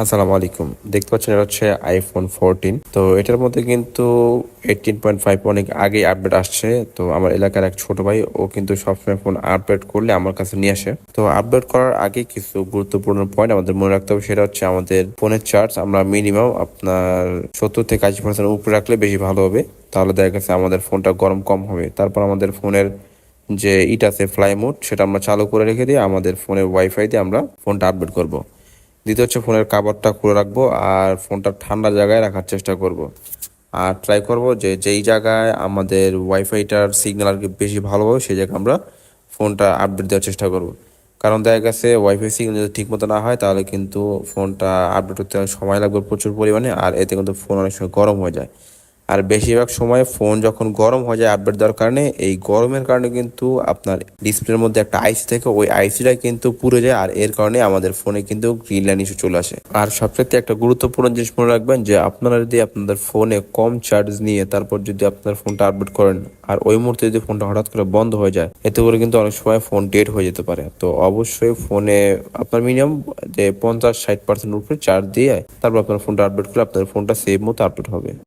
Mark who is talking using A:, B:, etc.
A: আসসালামু আলাইকুম। দেখতে পাচ্ছেন এটা হচ্ছে আইফোন 14। তো এটার মধ্যে কিন্তু 18.5 অনেক আগেই আপডেট আসছে। তো আমার এলাকার এক ছোট ভাই ও কিন্তু সবসময় ফোন আপডেট করলে আমার কাছে নিয়ে আসে। তো আপডেট করার আগে কিছু গুরুত্বপূর্ণ পয়েন্ট আমাদের মনে রাখতে হবে, সেটা হচ্ছে আমাদের ফোনের চার্জ আমরা মিনিমাম আপনার 70 থেকে 80% উপরে রাখলে বেশি ভালো হবে। তাহলে দেখা গেছে আমাদের ফোনটা গরম কম হবে। তারপর আমাদের ফোনের যে আছে ফ্লাই মোড, সেটা আমরা চালু করে রেখে দিয়ে আমাদের ফোনের ওয়াইফাই দিয়ে আমরা ফোনটা আপডেট করব। দ্বিতীয় হচ্ছে ফোনের কাভারটা খুলে রাখবো আর ফোনটা ঠান্ডা জায়গায় রাখার চেষ্টা করব। আর ট্রাই করব যে যেই জায়গায় আমাদের ওয়াইফাইটার সিগন্যাল আর কি বেশি ভালো হবে সেই জায়গায় আমরা ফোনটা আপডেট দেওয়ার চেষ্টা করব। কারণ দেখা গেছে ওয়াইফাই সিগন্যাল যদি ঠিক মতো না হয় তাহলে কিন্তু ফোনটা আপডেট হতে অনেক সময় লাগবে প্রচুর পরিমাণে, আর এতে কিন্তু ফোন অনেক সময় গরম হয়ে যায়। আর বেশিরভাগ সময় ফোন যখন গরম হয়ে যায় আপডেট দেওয়ার কারণে, এই গরমের কারণে কিন্তু আপনার ডিসপ্লের মধ্যে একটা আইসি থাকে, ওই আইসিটা কিন্তু পুড়ে যায়, আর এর কারণে আমাদের ফোনে কিন্তু গ্রিন লাইন ইস্যু চলে আসে। আর সবচেয়ে একটা গুরুত্বপূর্ণ জিনিস মনে রাখবেন যে আপনারা যদি আপনাদের ফোনে কম চার্জ নিয়ে তারপর যদি আপনার ফোনটা আপডেট করেন আর ওই মুহূর্তে যদি ফোনটা হঠাৎ করে বন্ধ হয়ে যায়, এতে করে কিন্তু অনেক সময় ফোন ডেড হয়ে যেতে পারে। তো অবশ্যই ফোনে আপনার মিনিমাম যে 50-60% উপরে চার্জ দিয়ে তারপর আপনার ফোনটা আপডেট করলে আপনার ফোনটা সেভ মতো আপডেট হবে।